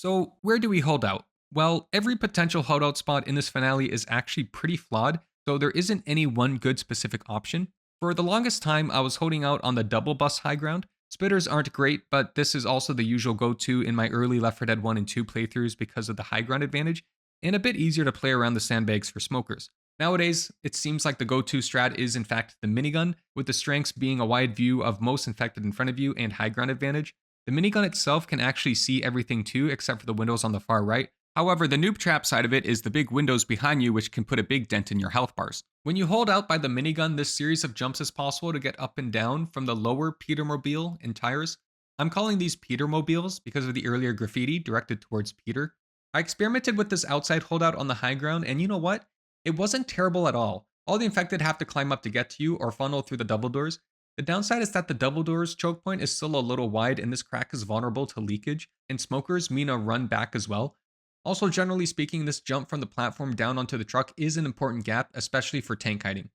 So where do we hold out? Well, every potential holdout spot in this finale is actually pretty flawed, so there isn't any one good specific option. For the longest time, I was holding out on the double bus high ground. Spitters aren't great, but this is also the usual go-to in my early Left 4 Dead 1 and 2 playthroughs because of the high ground advantage, and a bit easier to play around the sandbags for smokers. Nowadays, it seems like the go-to strat is in fact the minigun, with the strengths being a wide view of most infected in front of you and high ground advantage. The minigun itself can actually see everything too, except for the windows on the far right. However, the noob trap side of it is the big windows behind you, which can put a big dent in your health bars. When you hold out by the minigun, this series of jumps is possible to get up and down from the lower Petermobile and tires. I'm calling these Petermobiles because of the earlier graffiti directed towards Peter. I experimented with this outside holdout on the high ground, and you know what? It wasn't terrible at all. All the infected have to climb up to get to you or funnel through the double doors. The downside is that the double doors choke point is still a little wide and this crack is vulnerable to leakage, and smokers mean a run back as well. Also, generally speaking, this jump from the platform down onto the truck is an important gap, especially for tank hiding.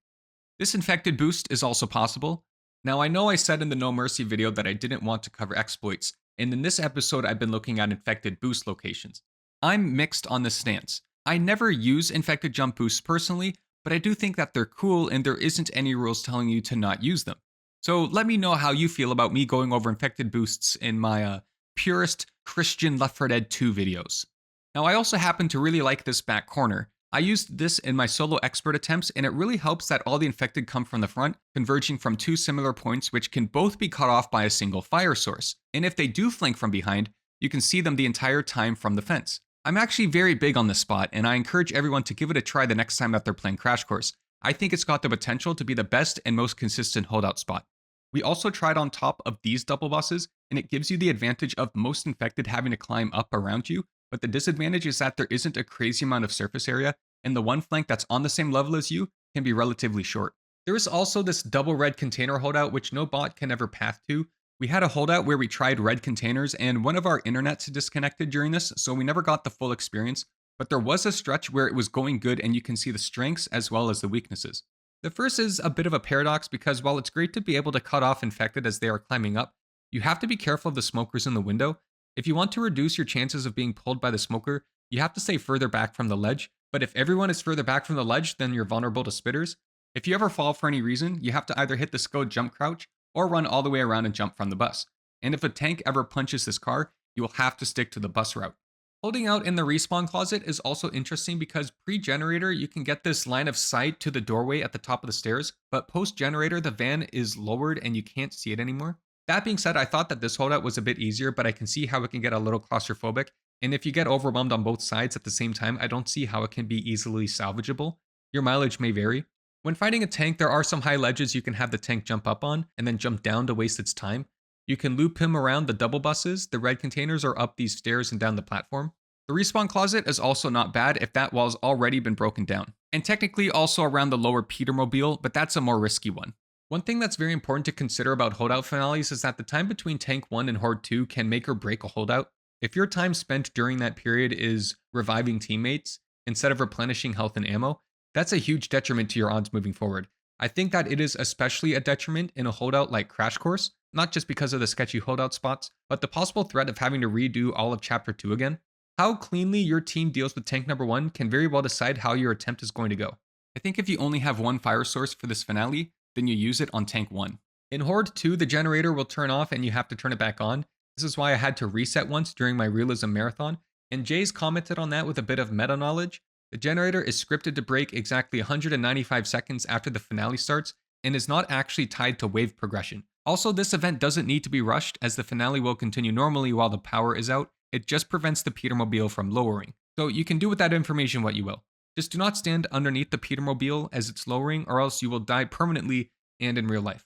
This infected boost is also possible. Now, I know I said in the No Mercy video that I didn't want to cover exploits, and in this episode I've been looking at infected boost locations. I'm mixed on this stance. I never use infected jump boosts personally, but I do think that they're cool and there isn't any rules telling you to not use them. So let me know how you feel about me going over infected boosts in my purest Christian Left 4 Dead 2 videos. Now I also happen to really like this back corner. I used this in my solo expert attempts and it really helps that all the infected come from the front, converging from two similar points which can both be cut off by a single fire source. And if they do flank from behind, you can see them the entire time from the fence. I'm actually very big on this spot and I encourage everyone to give it a try the next time that they're playing Crash Course. I think it's got the potential to be the best and most consistent holdout spot. We also tried on top of these double buses, and it gives you the advantage of most infected having to climb up around you, but the disadvantage is that there isn't a crazy amount of surface area, and the one flank that's on the same level as you can be relatively short. There is also this double red container holdout which no bot can ever path to. We had a holdout where we tried red containers, and one of our internets disconnected during this, so we never got the full experience. But there was a stretch where it was going good and you can see the strengths as well as the weaknesses. The first is a bit of a paradox because while it's great to be able to cut off infected as they are climbing up, you have to be careful of the smokers in the window. If you want to reduce your chances of being pulled by the smoker, you have to stay further back from the ledge, but if everyone is further back from the ledge, then you're vulnerable to spitters. If you ever fall for any reason, you have to either hit the SCO jump crouch or run all the way around and jump from the bus. And if a tank ever punches this car, you will have to stick to the bus route. Holding out in the respawn closet is also interesting because pre-generator you can get this line of sight to the doorway at the top of the stairs, but post-generator the van is lowered and you can't see it anymore. That being said, I thought that this holdout was a bit easier, but I can see how it can get a little claustrophobic, and if you get overwhelmed on both sides at the same time, I don't see how it can be easily salvageable. Your mileage may vary. When fighting a tank, there are some high ledges you can have the tank jump up on and then jump down to waste its time. You can loop him around the double buses, the red containers, or up these stairs and down the platform. The respawn closet is also not bad if that wall's already been broken down. And technically also around the lower Petermobile, but that's a more risky one. One thing that's very important to consider about holdout finales is that the time between Tank 1 and Horde 2 can make or break a holdout. If your time spent during that period is reviving teammates instead of replenishing health and ammo, that's a huge detriment to your odds moving forward. I think that it is especially a detriment in a holdout like Crash Course, not just because of the sketchy holdout spots, but the possible threat of having to redo all of Chapter 2 again. How cleanly your team deals with tank number 1 can very well decide how your attempt is going to go. I think if you only have one fire source for this finale, then you use it on tank 1. In Horde 2, the generator will turn off and you have to turn it back on. This is why I had to reset once during my realism marathon, and JaiZ commented on that with a bit of meta knowledge. The generator is scripted to break exactly 195 seconds after the finale starts and is not actually tied to wave progression. Also, this event doesn't need to be rushed as the finale will continue normally while the power is out. It just prevents the Petermobile from lowering. So you can do with that information what you will. Just do not stand underneath the Petermobile as it's lowering or else you will die permanently and in real life.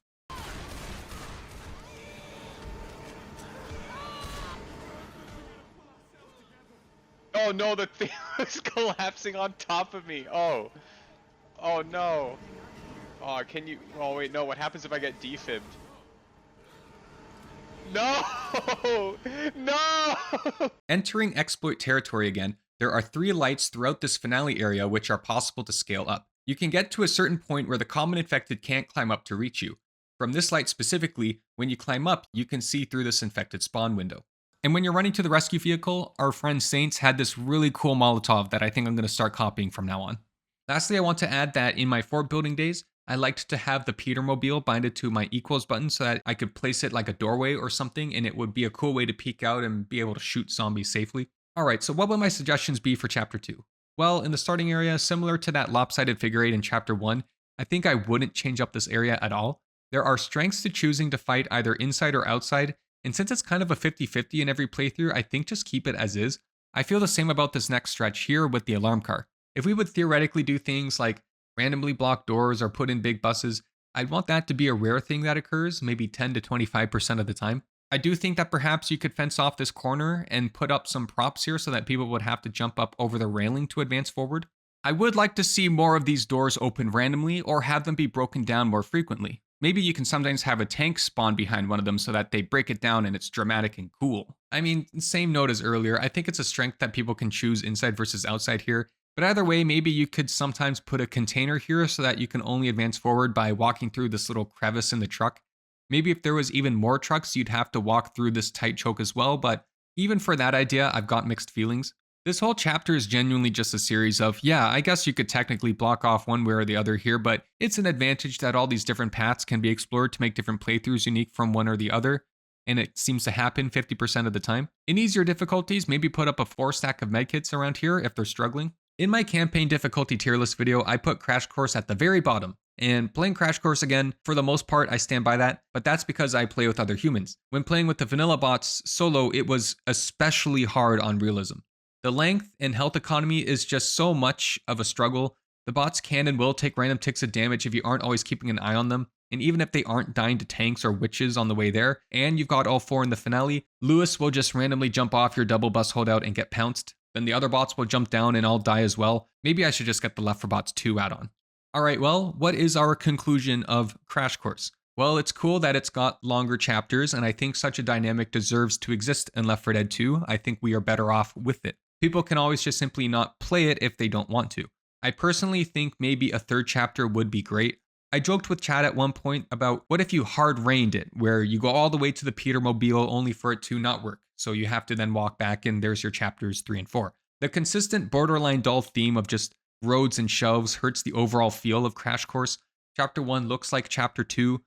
Oh no, the thing was collapsing on top of me. Oh. Oh no. Oh, can you... Oh wait, no, what happens if I get defibbed? No! No! Entering exploit territory again, there are 3 lights throughout this finale area which are possible to scale up. You can get to a certain point where the common infected can't climb up to reach you. From this light specifically, when you climb up, you can see through this infected spawn window. And when you're running to the rescue vehicle, our friend Saints had this really cool Molotov that I think I'm going to start copying from now on. Lastly, I want to add that in my fort building days, I liked to have the Petermobile binded to my equals button so that I could place it like a doorway or something and it would be a cool way to peek out and be able to shoot zombies safely. Alright, so what would my suggestions be for Chapter 2? Well, in the starting area, similar to that lopsided figure 8 in Chapter 1, I think I wouldn't change up this area at all. There are strengths to choosing to fight either inside or outside, and since it's kind of a 50-50 in every playthrough, I think just keep it as is. I feel the same about this next stretch here with the alarm car. If we would theoretically do things like randomly block doors or put in big buses, I'd want that to be a rare thing that occurs, maybe 10 to 25% of the time. I do think that perhaps you could fence off this corner and put up some props here so that people would have to jump up over the railing to advance forward. I would like to see more of these doors open randomly or have them be broken down more frequently. Maybe you can sometimes have a tank spawn behind one of them so that they break it down and it's dramatic and cool. I mean, same note as earlier, I think it's a strength that people can choose inside versus outside here. But either way, maybe you could sometimes put a container here so that you can only advance forward by walking through this little crevice in the truck. Maybe if there was even more trucks, you'd have to walk through this tight choke as well, but even for that idea, I've got mixed feelings. This whole chapter is genuinely just a series of, yeah, I guess you could technically block off one way or the other here, but it's an advantage that all these different paths can be explored to make different playthroughs unique from one or the other, and it seems to happen 50% of the time. In easier difficulties, maybe put up a 4 stack of medkits around here if they're struggling. In my campaign difficulty tier list video, I put Crash Course at the very bottom. And playing Crash Course again, for the most part, I stand by that, but that's because I play with other humans. When playing with the vanilla bots solo, it was especially hard on realism. The length and health economy is just so much of a struggle. The bots can and will take random ticks of damage if you aren't always keeping an eye on them, and even if they aren't dying to tanks or witches on the way there, and you've got all 4 in the finale, Lewis will just randomly jump off your double bus holdout and get pounced. Then the other bots will jump down and all die as well. Maybe I should just get the Left 4 Bots 2 add-on. Alright, well, what is our conclusion of Crash Course? Well, it's cool that it's got longer chapters, and I think such a dynamic deserves to exist in Left 4 Dead 2. I think we are better off with it. People can always just simply not play it if they don't want to. I personally think maybe a 3rd chapter would be great. I joked with Chad at one point about what if you hard rained it, where you go all the way to the Petermobile only for it to not work. So you have to then walk back and there's your chapters 3 and 4. The consistent borderline dull theme of just roads and shelves hurts the overall feel of Crash Course. Chapter 1 looks like Chapter 2.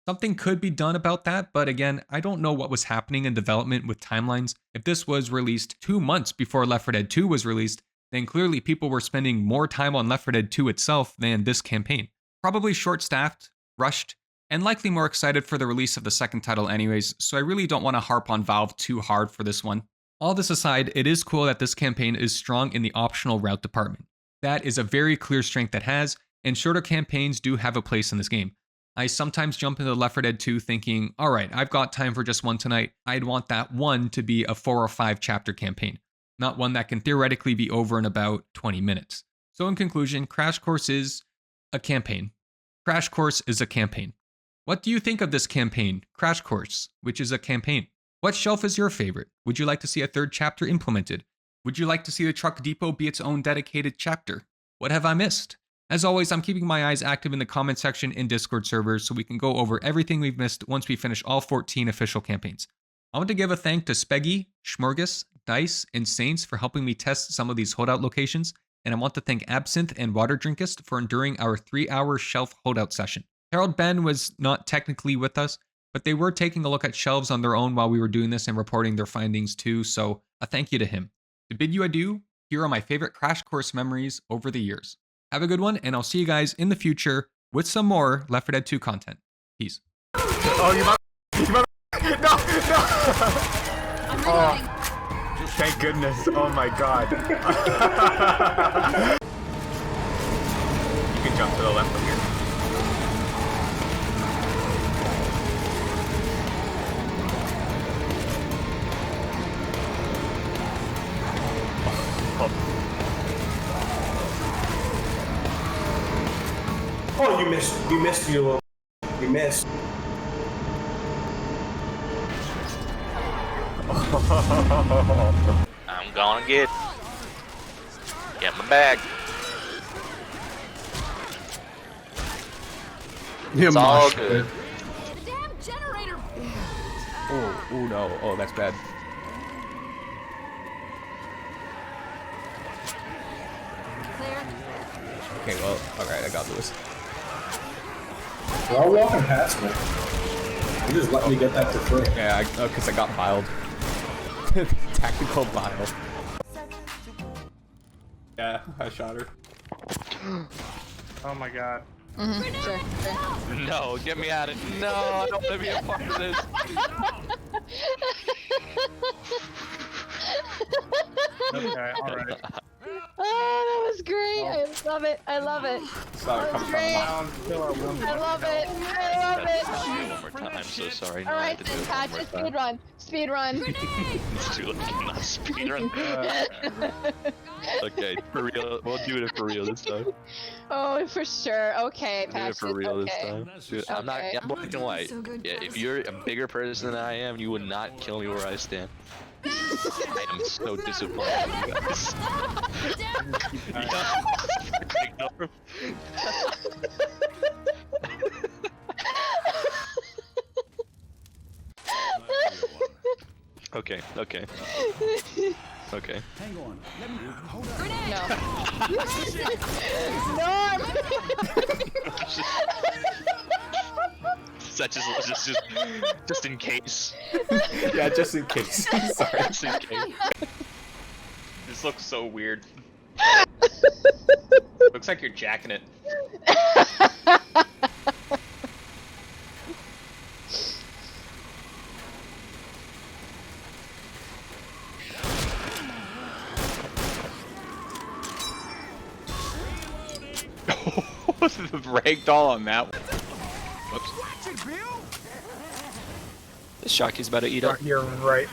Something could be done about that, but again, I don't know what was happening in development with timelines. If this was released 2 months before Left 4 Dead 2 was released, then clearly people were spending more time on Left 4 Dead 2 itself than this campaign. Probably short-staffed, rushed, and likely more excited for the release of the second title anyways, so I really don't want to harp on Valve too hard for this one. All this aside, it is cool that this campaign is strong in the optional route department. That is a very clear strength it has, and shorter campaigns do have a place in this game. I sometimes jump into Left 4 Dead 2 thinking, alright, I've got time for just one tonight. I'd want that one to be a 4 or 5 chapter campaign, not one that can theoretically be over in about 20 minutes. So in conclusion, Crash Course is a campaign. Crash Course is a campaign. What do you think of this campaign, Crash Course, which is a campaign? What shelf is your favorite? Would you like to see a 3rd chapter implemented? Would you like to see the truck depot be its own dedicated chapter? What have I missed? As always, I'm keeping my eyes active in the comment section and Discord servers so we can go over everything we've missed once we finish all 14 official campaigns. I want to give a thank to Speggy, Schmorgus, Dice, and Saints for helping me test some of these holdout locations, and I want to thank Absinthe and Water Drinkist for enduring our 3-hour shelf holdout session. Harold Ben was not technically with us, but they were taking a look at shelves on their own while we were doing this and reporting their findings too, so a thank you to him. To bid you adieu, here are my favorite Crash Course memories over the years. Have a good one, and I'll see you guys in the future with some more Left 4 Dead 2 content. Peace. No, no! I'm Oh, reloading. thank goodness. Oh my god. You can jump to the left from here. Oh, you missed. You missed, you little. You missed. I'm gonna get my bag. It's all good. The damn generator. Oh no. Oh, that's bad. Clear. Okay, well, alright, I got Lewis. They're all walking past me. You just let me get that for free. Yeah, because I got biled. Tactical bile. Yeah, I shot her. Oh my god. Sure. No, get me out of it. No, I don't want to be a part of this. Okay, alright. Oh, that was great. I love it. I love it. That was great. I love it. I love it. One more time. I'm so sorry. No, All I right, had to do then, it Pat, one just more speed time. run. Speed run. It's too late. Not speed run. Okay, for real. We'll do it for real this time. Oh, for sure. Okay, We'll do Pat. it for real this time. Dude, I'm not. Okay. I'm black and white. So good, Yeah, if guys. you're a bigger person than I am, you would not kill me where I stand. I am so disappointed in you guys. Ignore him. Okay, okay. Okay. Hang on. Let me hold up. Grenade. Norm! Is that just in case? Yeah, just in case. Sorry. Just in case. This looks so weird. Looks like you're jacking it. The ragdoll on that one. Whoops. This jockey's about to eat up. You're right.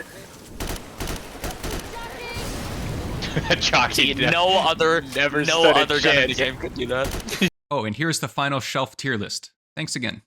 Jockey No other never no stood a other gun in the chance. game could do that. Oh, and here's the final shelf tier list. Thanks again.